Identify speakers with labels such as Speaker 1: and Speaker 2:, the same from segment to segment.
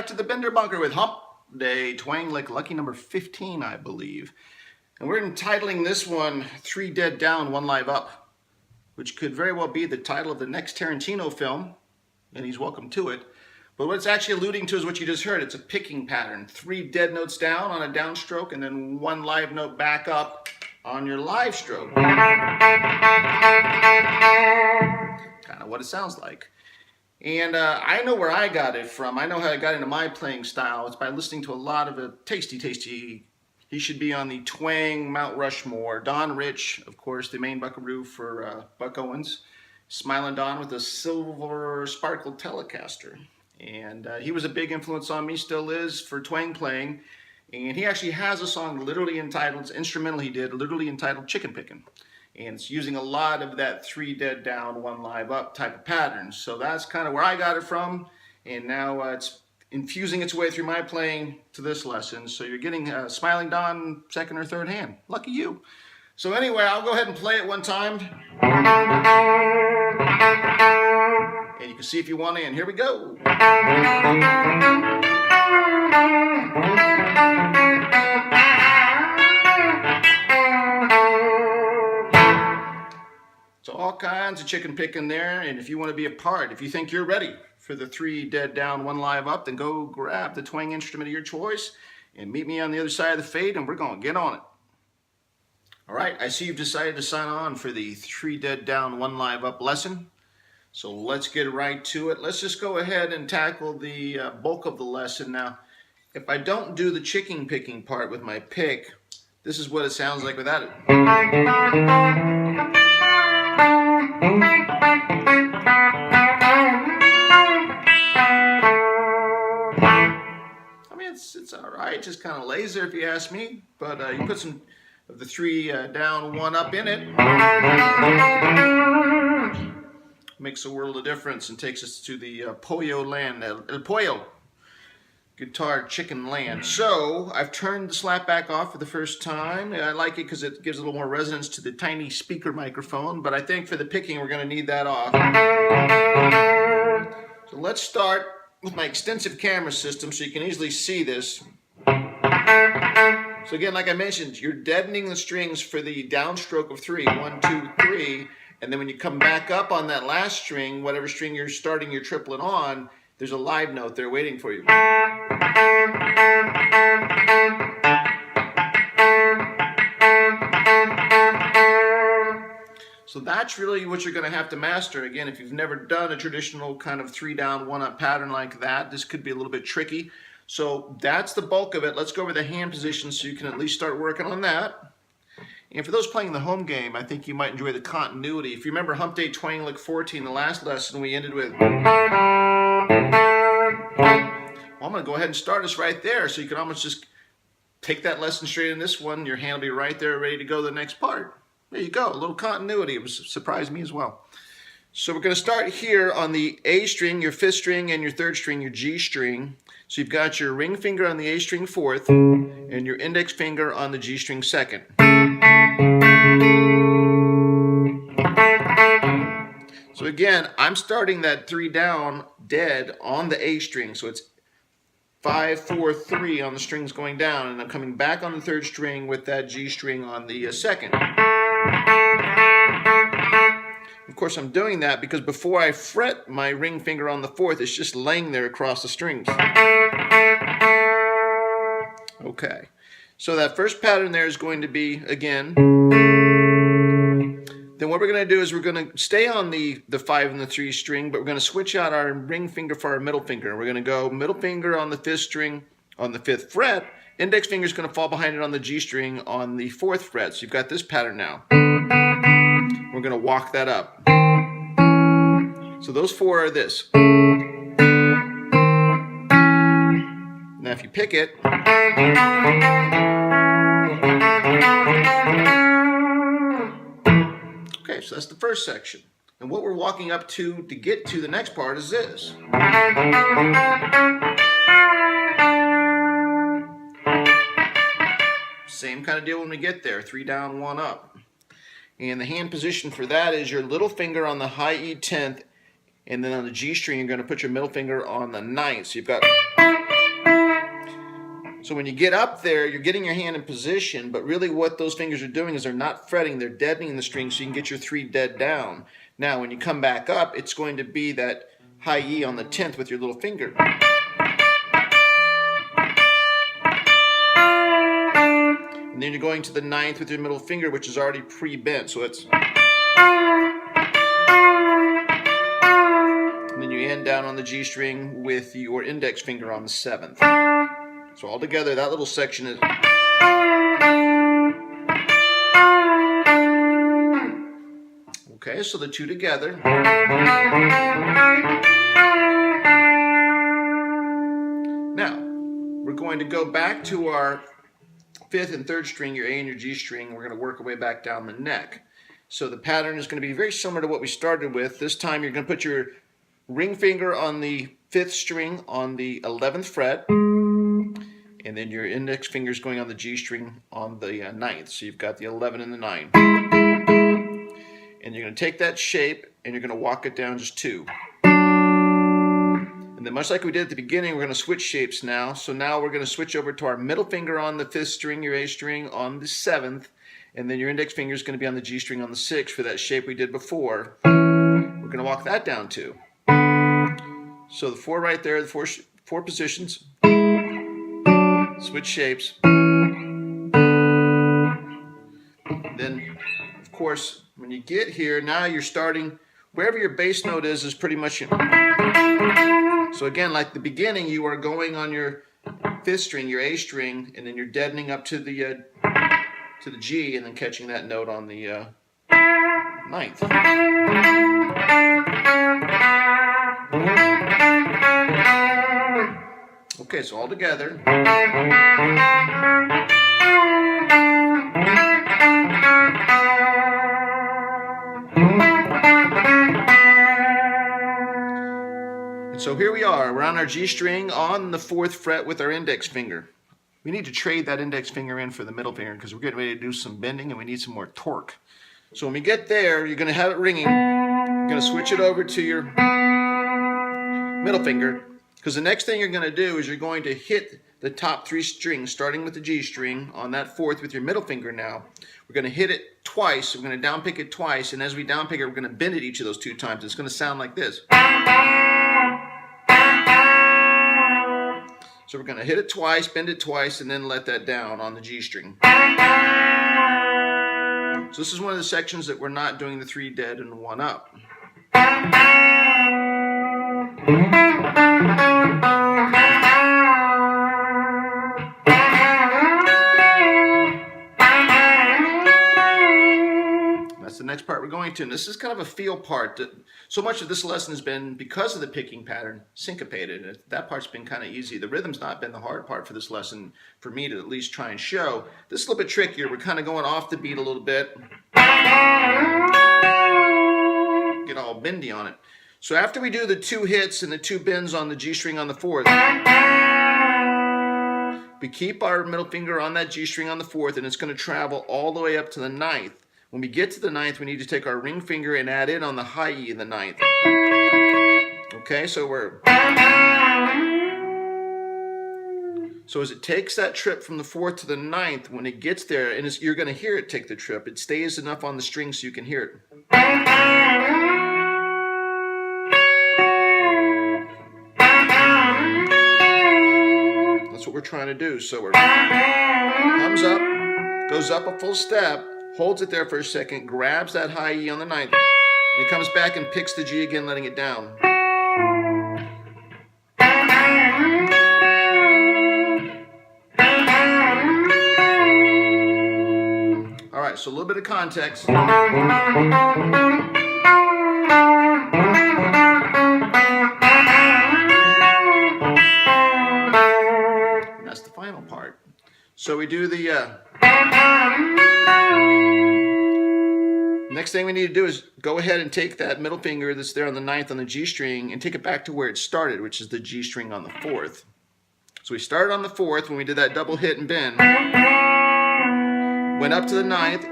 Speaker 1: back to the Bender Bunker with Hump Day Twang Lick, lucky number 15, I believe. And we're entitling this one 3 Dead Down, 1 Live Up, which could very well be the title of the next Tarantino film, and he's welcome to it. But what it's actually alluding to is what you just heard. It's a picking pattern. 3 dead notes down on a downstroke, and then 1 live note back up on your live stroke. Kind of what it sounds like. And I know where I got it from. I know how I got into my playing style. It's by listening to a lot of tasty. He should be on the Twang Mount Rushmore. Don Rich, of course, the main buckaroo for Buck Owens. Smiling Don with a silver sparkled Telecaster. And he was a big influence on me, still is, for twang playing. And he actually has a song literally entitled, it's instrumental he did, literally entitled Chicken Pickin'. And it's using a lot of that 3 dead down, 1 live up type of pattern. So that's kind of where I got it from. And now it's infusing its way through my playing to this lesson. So you're getting Smiling Don second or third hand. Lucky you. So anyway, I'll go ahead and play it one time. And you can see if you want in. Here we go. So all kinds of chicken picking there, and if you want to be a part, if you think you're ready for the 3 dead down, 1 live up, then go grab the twang instrument of your choice and meet me on the other side of the fade, and we're going to get on it. All right, I see you've decided to sign on for the 3 dead down, 1 live up lesson. So let's get right to it. Let's just go ahead and tackle the bulk of the lesson. Now, if I don't do the chicken picking part with my pick, this is what it sounds like without it. I mean, it's all right. Just kind of lays there if you ask me. But you put some of the 3 down, 1 up in it. Makes a world of difference and takes us to the Pollo land, El Pollo guitar chicken land. So I've turned the slap back off for the first time. I like it because it gives a little more resonance to the tiny speaker microphone, but I think for the picking we're going to need that off. So let's start with my extensive camera system so you can easily see this. So again, like I mentioned, you're deadening the strings for the downstroke of 3, 1, 2, 3. And then when you come back up on that last string, whatever string you're starting your triplet on, there's a live note there waiting for you. So that's really what you're going to have to master. Again, if you've never done a traditional kind of 3 down, 1 up pattern like that, this could be a little bit tricky. So that's the bulk of it. Let's go over the hand position so you can at least start working on that. And for those playing the home game, I think you might enjoy the continuity. If you remember Hump Day Twang Lick 14, the last lesson, we ended with... Well, I'm going to go ahead and start us right there, so you can almost just take that lesson straight in this one. Your hand will be right there ready to go to the next part. There you go, a little continuity. It surprised me as well. So we're going to start here on the A string, your 5th string, and your 3rd string, your G string. So you've got your ring finger on the A string 4th, and your index finger on the G string 2nd. So again, I'm starting that 3 down dead on the A string. So it's 5, 4, 3 on the strings going down, and I'm coming back on the 3rd string with that G string on the 2nd. Of course, I'm doing that because before I fret my ring finger on the 4th, it's just laying there across the strings. Okay, so that first pattern there is going to be, again, then what we're going to do is we're going to stay on the 5 and the 3 string, but we're going to switch out our ring finger for our middle finger. We're going to go middle finger on the 5th string on the 5th fret. Index finger is going to fall behind it on the G string on the 4th fret. So you've got this pattern now. We're going to walk that up. So those 4 are this. Now if you pick it, okay, so that's the first section. And what we're walking up to get to the next part is this. Same kind of deal when we get there, 3 down, 1 up. And the hand position for that is your little finger on the high E 10th, and then on the G string you're going to put your middle finger on the 9th. So you've got So when you get up there, you're getting your hand in position, but really what those fingers are doing is they're not fretting, they're deadening the string so you can get your 3 dead down. Now when you come back up, it's going to be that high E on the 10th with your little finger. And then you're going to the 9th with your middle finger, which is already pre-bent, so it's... And then you end down on the G string with your index finger on the 7th. So all together, that little section is... Okay, so the 2 together. Now, we're going to go back to our 5th and 3rd string, your A and your G string. We're going to work our way back down the neck. So the pattern is going to be very similar to what we started with. This time you're going to put your ring finger on the 5th string on the 11th fret. And then your index finger is going on the G string on the 9th. So you've got the 11 and the 9. And you're going to take that shape and you're going to walk it down just 2. And then much like we did at the beginning, we're going to switch shapes now. So now we're going to switch over to our middle finger on the 5th string, your A string on the 7th. And then your index finger is going to be on the G string on the 6th for that shape we did before. We're going to walk that down 2. So the 4 right there, the four positions. Switch shapes. Then, of course, when you get here, now you're starting, wherever your bass note is pretty much... So again, like the beginning, you are going on your 5th string, your A string, and then you're deadening up to the G, and then catching that note on the 9th. Okay, so all together. And so here we are, we're on our G string on the 4th fret with our index finger. We need to trade that index finger in for the middle finger because we're getting ready to do some bending and we need some more torque. So when we get there, you're going to have it ringing. You're going to switch it over to your middle finger. Because the next thing you're going to do is you're going to hit the top 3 strings, starting with the G string on that 4th with your middle finger now. We're going to hit it twice. We're going to down pick it twice. And as we down pick it, we're going to bend it each of those 2 times. It's going to sound like this. So we're going to hit it twice, bend it twice, and then let that down on the G string. So this is one of the sections that we're not doing the 3 dead and 1 up. That's the next part we're going to. And this is kind of a feel part. So much of this lesson has been, because of the picking pattern, syncopated. That part's been kind of easy. The rhythm's not been the hard part for this lesson, for me to at least try and show. This is a little bit trickier. We're kind of going off the beat a little bit. Get all bendy on it. So after we do the 2 hits and the 2 bends on the G string on the 4th, we keep our middle finger on that G string on the 4th, and it's going to travel all the way up to the 9th. When we get to the 9th, we need to take our ring finger and add in on the high E in the 9th. Okay, so as it takes that trip from the 4th to the 9th, when it gets there, and you're going to hear it take the trip, it stays enough on the string so you can hear it. That's what we're trying to do. So we're comes up, goes up a full step, holds it there for a second, grabs that high E on the 9th, and it comes back and picks the G again, letting it down. All right, so a little bit of context. That's the final part. So we do the... Next thing we need to do is go ahead and take that middle finger that's there on the 9th on the G string and take it back to where it started, which is the G string on the 4th. So we started on the 4th when we did that double hit and bend. Went up to the 9th,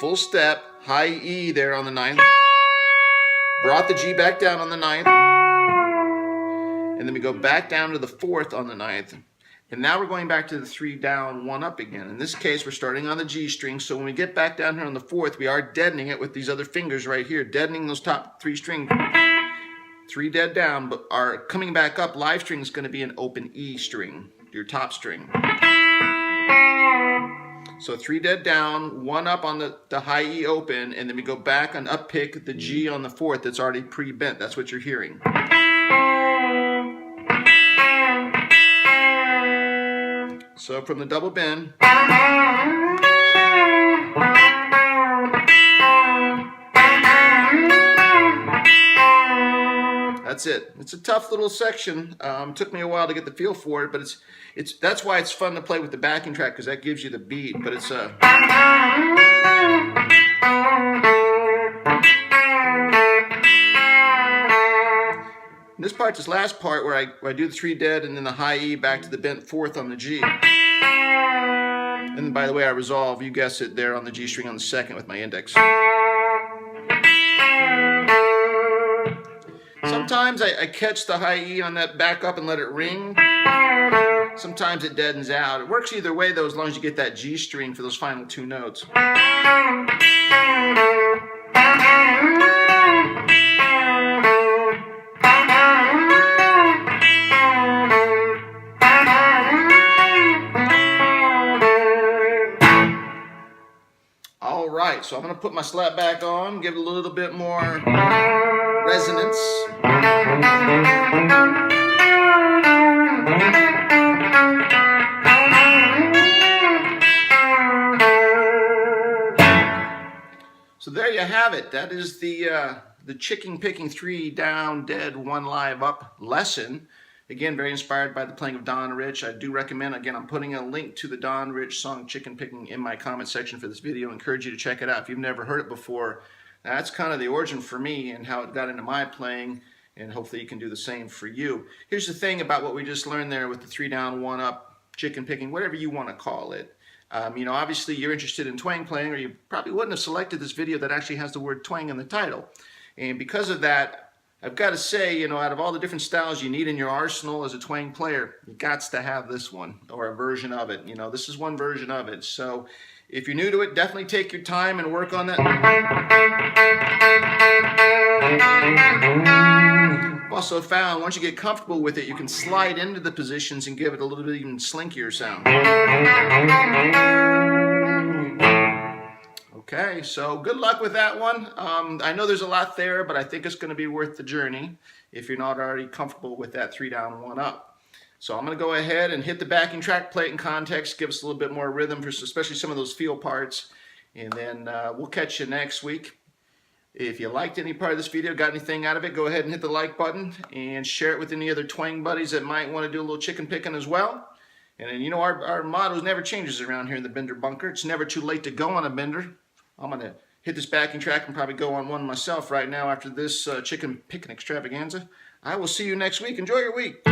Speaker 1: full step, high E there on the 9th. Brought the G back down on the 9th. And then we go back down to the 4th on the 9th. And now we're going back to the 3 down, 1 up again. In this case, we're starting on the G string, so when we get back down here on the 4th, we are deadening it with these other fingers right here, deadening those top 3 strings. 3 dead down, but our coming back up live string is going to be an open E string, your top string. So 3 dead down, 1 up on the high E open, and then we go back and up pick the G on the 4th that's already pre-bent. That's what you're hearing. So from the double bend, that's it. It's a tough little section. Took me a while to get the feel for it, but that's why it's fun to play with the backing track, because that gives you the beat. But it's this part's this last part where I do the 3 dead and then the high E back to the bent 4th on the G. And by the way, I resolve, you guess it, there on the G string on the 2nd with my index. Sometimes I catch the high E on that back up and let it ring. Sometimes it deadens out. It works either way though, as long as you get that G string for those final 2 notes. Alright, so I'm going to put my slap back on, give it a little bit more resonance. So there you have it. That is the chicken picking 3 down, dead, 1 live up lesson. Again, very inspired by the playing of Don Rich. I do recommend, again, I'm putting a link to the Don Rich song Chicken Picking in my comment section for this video. I encourage you to check it out if you've never heard it before. That's kind of the origin for me and how it got into my playing, and hopefully you can do the same for you. Here's the thing about what we just learned there with the 3 down, 1 up, chicken picking, whatever you want to call it. You know, obviously you're interested in twang playing, or you probably wouldn't have selected this video that actually has the word twang in the title. And because of that, I've got to say, you know, out of all the different styles you need in your arsenal as a twang player, you got to have this one, or a version of it. You know, this is one version of it. So if you're new to it, definitely take your time and work on that. I've also found once you get comfortable with it, you can slide into the positions and give it a little bit even slinkier sound. Okay, so good luck with that one. I know there's a lot there, but I think it's going to be worth the journey if you're not already comfortable with that 3 down, 1 up. So I'm going to go ahead and hit the backing track, play it in context, give us a little bit more rhythm for especially some of those feel parts, and then we'll catch you next week. If you liked any part of this video, got anything out of it, go ahead and hit the like button and share it with any other twang buddies that might want to do a little chicken picking as well. And then, you know, our motto never changes around here in the Bender Bunker. It's never too late to go on a bender. I'm going to hit this backing track and probably go on one myself right now after this chicken picking extravaganza. I will see you next week. Enjoy your week.